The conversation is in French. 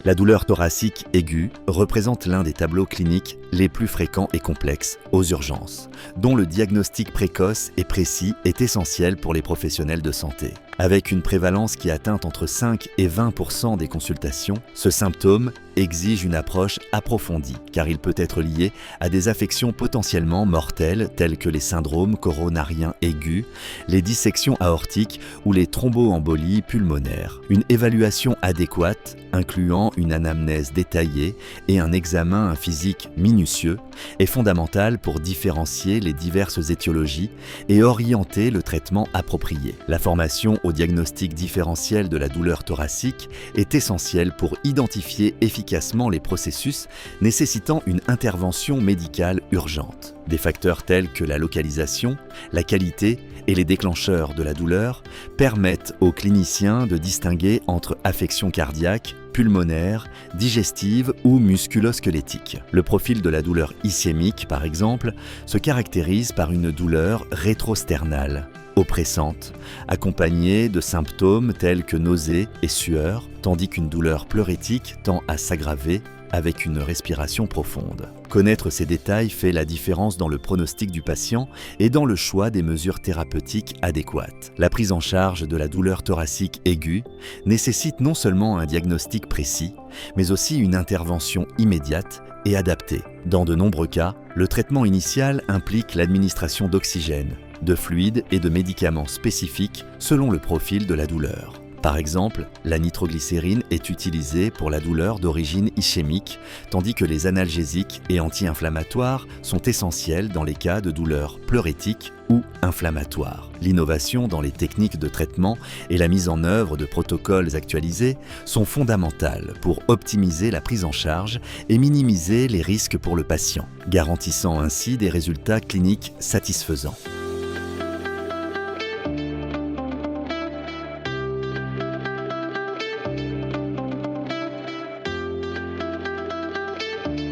La douleur thoracique aiguë représente l'un des tableaux cliniques les plus fréquents et complexes aux urgences, dont le diagnostic précoce et précis est essentiel pour les professionnels de santé. Avec une prévalence qui atteint entre 5 et 20% des consultations, ce symptôme exige une approche approfondie, car il peut être lié à des affections potentiellement mortelles telles que les syndromes coronariens aigus, les dissections aortiques ou les thromboembolies pulmonaires. Une évaluation adéquate, incluant une anamnèse détaillée et un examen physique minutieux, est fondamentale pour différencier les diverses étiologies et orienter le traitement approprié. La formation au diagnostic différentiel de la douleur thoracique est essentielle pour identifier efficacement les processus nécessitant une intervention médicale urgente. Des facteurs tels que la localisation, la qualité et les déclencheurs de la douleur permettent aux cliniciens de distinguer entre affections cardiaques, pulmonaires, digestives ou musculo-squelettiques. Le profil de la douleur ischémique, par exemple, se caractérise par une douleur rétrosternale, oppressante, accompagnée de symptômes tels que nausées et sueur, tandis qu'une douleur pleurétique tend à s'aggraver avec une respiration profonde. Connaître ces détails fait la différence dans le pronostic du patient et dans le choix des mesures thérapeutiques adéquates. La prise en charge de la douleur thoracique aiguë nécessite non seulement un diagnostic précis, mais aussi une intervention immédiate et adaptée. Dans de nombreux cas, le traitement initial implique l'administration d'oxygène, de fluides et de médicaments spécifiques selon le profil de la douleur. Par exemple, la nitroglycérine est utilisée pour la douleur d'origine ischémique, tandis que les analgésiques et anti-inflammatoires sont essentiels dans les cas de douleurs pleurétiques ou inflammatoires. L'innovation dans les techniques de traitement et la mise en œuvre de protocoles actualisés sont fondamentales pour optimiser la prise en charge et minimiser les risques pour le patient, garantissant ainsi des résultats cliniques satisfaisants.